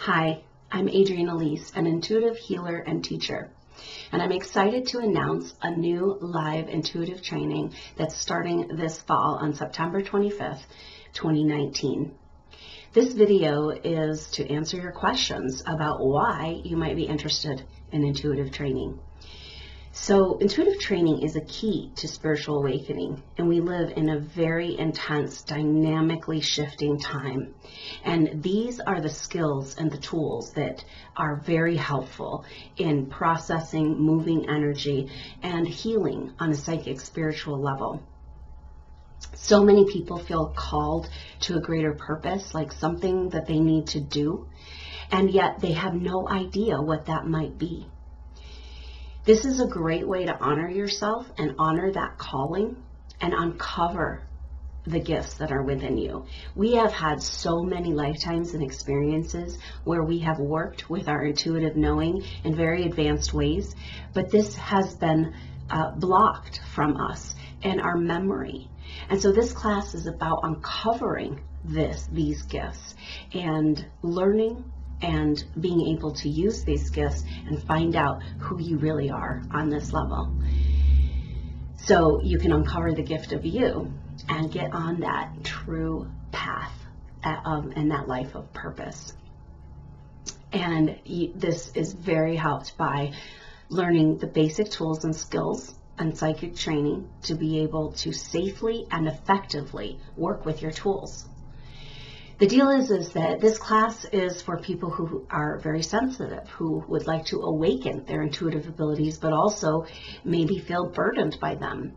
Hi, I'm Adrienne Elise, an intuitive healer and teacher, and I'm excited to announce a new live intuitive training that's starting this fall on September 25th, 2019. This video is to answer your questions about why you might be interested in intuitive training. So intuitive training is a key to spiritual awakening, and we live in a very intense, dynamically shifting time. And these are the skills and the tools that are very helpful in processing, moving energy, and healing on a psychic spiritual level. So many people feel called to a greater purpose, like something that they need to do, and yet they have no idea what that might be. This is a great way to honor yourself and honor that calling and uncover the gifts that are within you. We have had so many lifetimes and experiences where we have worked with our intuitive knowing in very advanced ways, but this has been blocked from us and our memory. And so this class is about uncovering these gifts and learning and being able to use these gifts and find out who you really are on this level. So you can uncover the gift of you and get on that true path and that life of purpose. And this is very helped by learning the basic tools and skills and psychic training to be able to safely and effectively work with your tools. The deal is that this class is for people who are very sensitive, who would like to awaken their intuitive abilities, but also maybe feel burdened by them.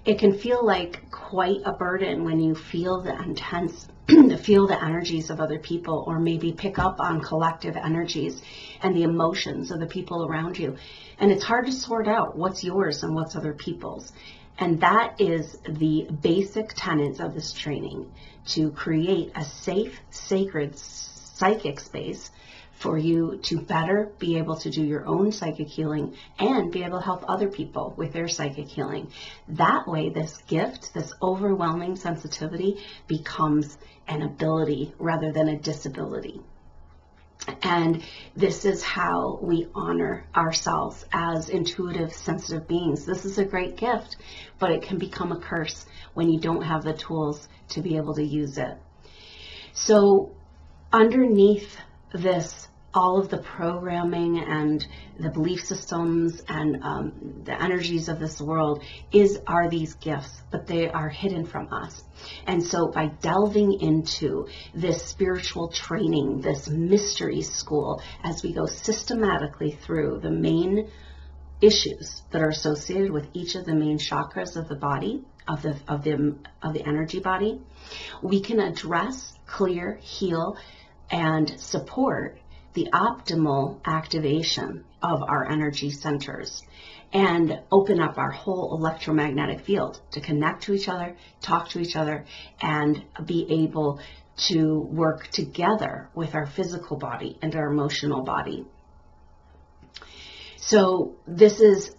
It can feel like quite a burden when you feel the feel the energies of other people, or maybe pick up on collective energies and the emotions of the people around you. And it's hard to sort out what's yours and what's other people's. And that is the basic tenets of this training, to create a safe, sacred psychic space for you to better be able to do your own psychic healing and be able to help other people with their psychic healing. That way, this gift, this overwhelming sensitivity, becomes an ability rather than a disability. And this is how we honor ourselves as intuitive, sensitive beings. This is a great gift, but it can become a curse when you don't have the tools to be able to use it. So underneath this, all of the programming and the belief systems and the energies of this world are these gifts, but they are hidden from us. And so by delving into this spiritual training, this mystery school, as we go systematically through the main issues that are associated with each of the main chakras of the body, of the energy body, we can address, clear, heal, and support the optimal activation of our energy centers and open up our whole electromagnetic field to connect to each other, talk to each other, and be able to work together with our physical body and our emotional body. So this is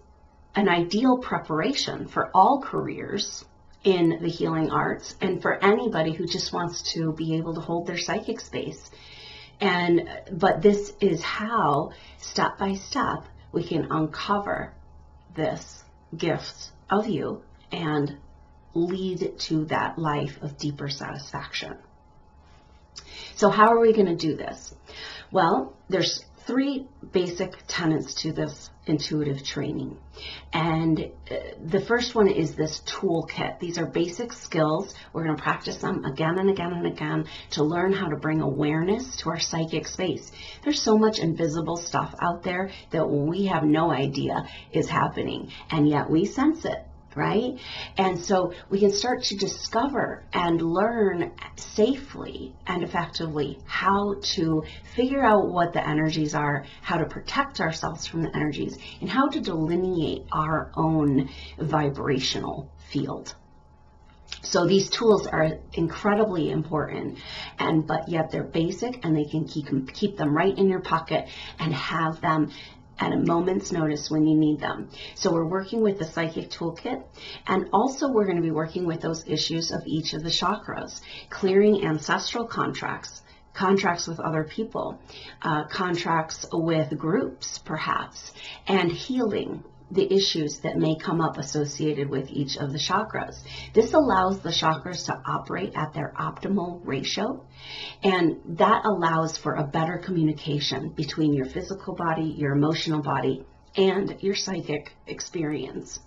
an ideal preparation for all careers in the healing arts and for anybody who just wants to be able to hold their psychic space. But this is how, step by step, we can uncover this gift of you and lead to that life of deeper satisfaction. So how are we going to do this? Well, there's 3 basic tenets to this intuitive training. And the first one is this toolkit. These are basic skills. We're going to practice them again and again and again to learn how to bring awareness to our psychic space. There's so much invisible stuff out there that we have no idea is happening, and yet we sense it. Right? And so we can start to discover and learn safely and effectively how to figure out what the energies are, how to protect ourselves from the energies, and how to delineate our own vibrational field. So these tools are incredibly important, but yet they're basic, and they can keep them right in your pocket and have them at a moment's notice when you need them. So we're working with the psychic toolkit, and also we're going to be working with those issues of each of the chakras, clearing ancestral contracts contracts with other people, contracts with groups perhaps, and healing the issues that may come up associated with each of the chakras. This allows the chakras to operate at their optimal ratio, and that allows for a better communication between your physical body, your emotional body, and your psychic experience.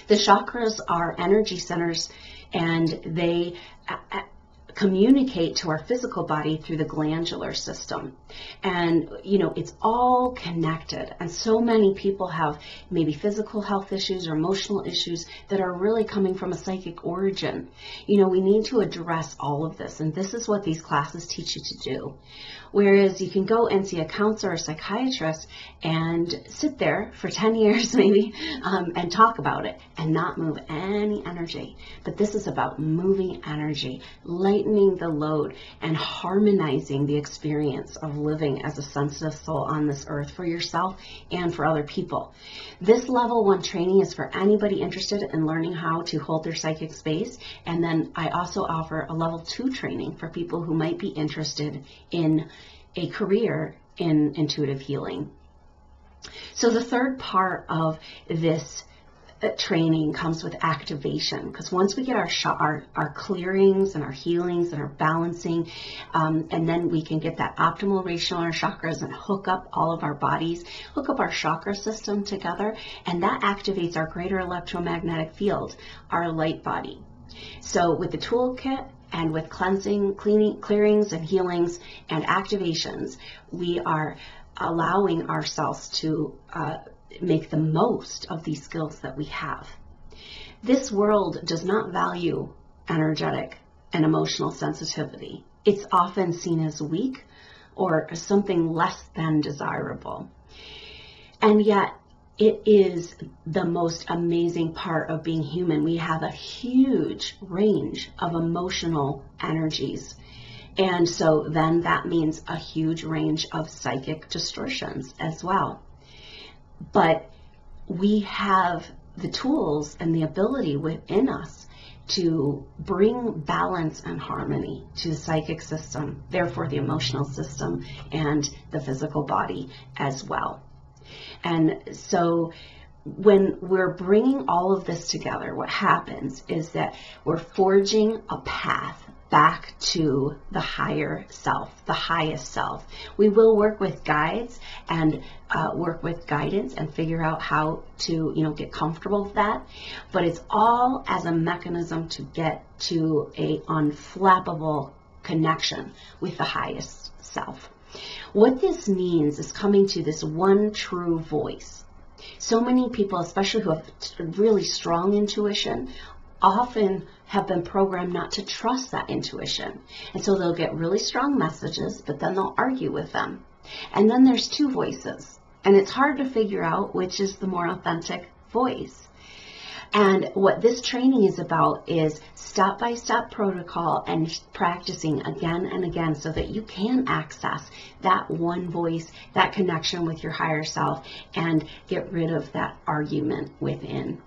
The chakras are energy centers, and they communicate to our physical body through the glandular system. And it's all connected, and so many people have maybe physical health issues or emotional issues that are really coming from a psychic origin. We need to address all of this, and this is what these classes teach you to do. Whereas you can go and see a counselor or psychiatrist and sit there for 10 years maybe and talk about it and not move any energy. But this is about moving energy, lightening the load, and harmonizing the experience of living as a sensitive soul on this earth for yourself and for other people. This level 1 training is for anybody interested in learning how to hold their psychic space. And then I also offer a level 2 training for people who might be interested in a career in intuitive healing. So the third part of this training comes with activation, because once we get our clearings and our healings and our balancing, and then we can get that optimal ratio in our chakras and hook up all of our bodies, hook up our chakra system together, and that activates our greater electromagnetic field, our light body. So with the toolkit and with cleansing, clearings and healings and activations, we are allowing ourselves to make the most of these skills that we have. This world does not value energetic and emotional sensitivity. It's often seen as weak or as something less than desirable. And yet, it is the most amazing part of being human. We have a huge range of emotional energies. And so then that means a huge range of psychic distortions as well. But we have the tools and the ability within us to bring balance and harmony to the psychic system, therefore the emotional system and the physical body as well. And so when we're bringing all of this together, what happens is that we're forging a path back to the higher self, the highest self. We will work with guides and work with guidance and figure out how to, get comfortable with that. But it's all as a mechanism to get to a unflappable connection with the highest self. What this means is coming to this one true voice. So many people, especially who have really strong intuition, often have been programmed not to trust that intuition. And so they'll get really strong messages, but then they'll argue with them. And then there's two voices. And it's hard to figure out which is the more authentic voice. And what this training is about is step-by-step protocol and practicing again and again so that you can access that one voice, that connection with your higher self, and get rid of that argument within.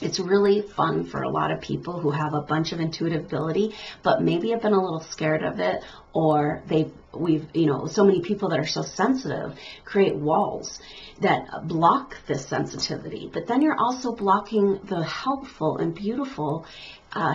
It's really fun for a lot of people who have a bunch of intuitive ability, but maybe have been a little scared of it, or so many people that are so sensitive create walls that block this sensitivity. But then you're also blocking the helpful and beautiful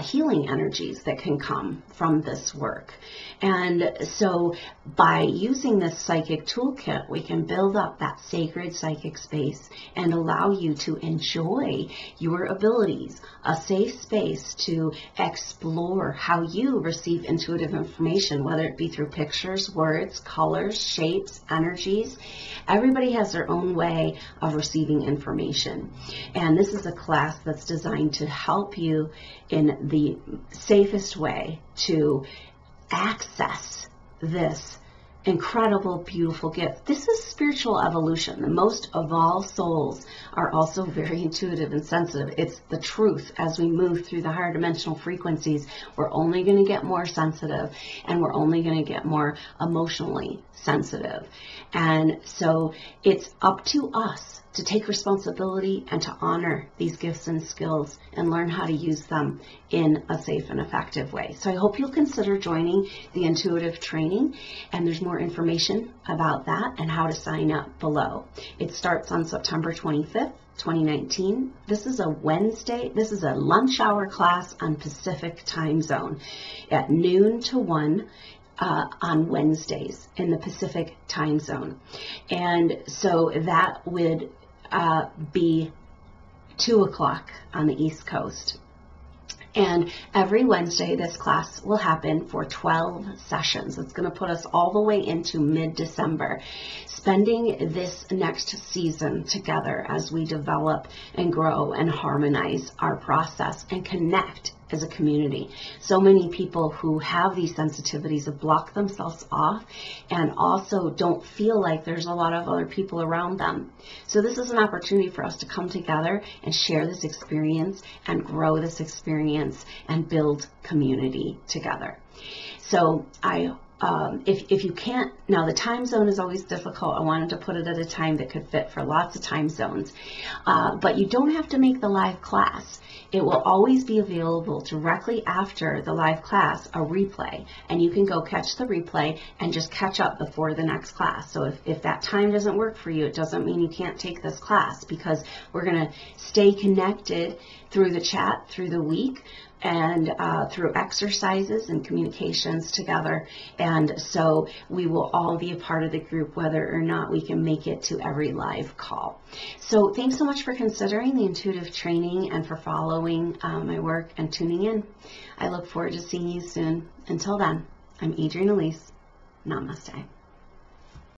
healing energies that can come from this work. And so by using this psychic toolkit, we can build up that sacred psychic space and allow you to enjoy your abilities, a safe space to explore how you receive intuitive information, whether it be through pictures, words, colors, shapes, energies. Everybody has their own way of receiving information. And this is a class that's designed to help you in the safest way to access this incredible, beautiful gift. This is spiritual evolution. The most evolved souls are also very intuitive and sensitive. It's the truth. As we move through the higher dimensional frequencies, we're only going to get more sensitive, and we're only going to get more emotionally sensitive. And so it's up to us to take responsibility and to honor these gifts and skills and learn how to use them in a safe and effective way. So I hope you'll consider joining the intuitive training, and there's more information about that and how to sign up below. It starts on September 25th, 2019. This is a Wednesday. This is a lunch hour class on Pacific time zone at noon to 1 on Wednesdays in the Pacific time zone. And so that would be 2 o'clock on the East Coast. And every Wednesday, this class will happen for 12 sessions. It's going to put us all the way into mid-December, spending this next season together as we develop and grow and harmonize our process and connect as a community. So many people who have these sensitivities have blocked themselves off and also don't feel like there's a lot of other people around them. So this is an opportunity for us to come together and share this experience and grow this experience and build community together. So if you can't, now the time zone is always difficult. I wanted to put it at a time that could fit for lots of time zones. But you don't have to make the live class. It will always be available directly after the live class, a replay, and you can go catch the replay and just catch up before the next class. So if that time doesn't work for you, it doesn't mean you can't take this class, because we're going to stay connected through the chat, through the week, and through exercises and communications together. And so we will all be a part of the group, whether or not we can make it to every live call. So thanks so much for considering the intuitive training and for following my work and tuning in. I look forward to seeing you soon. Until then, I'm Adrienne Elise. Namaste.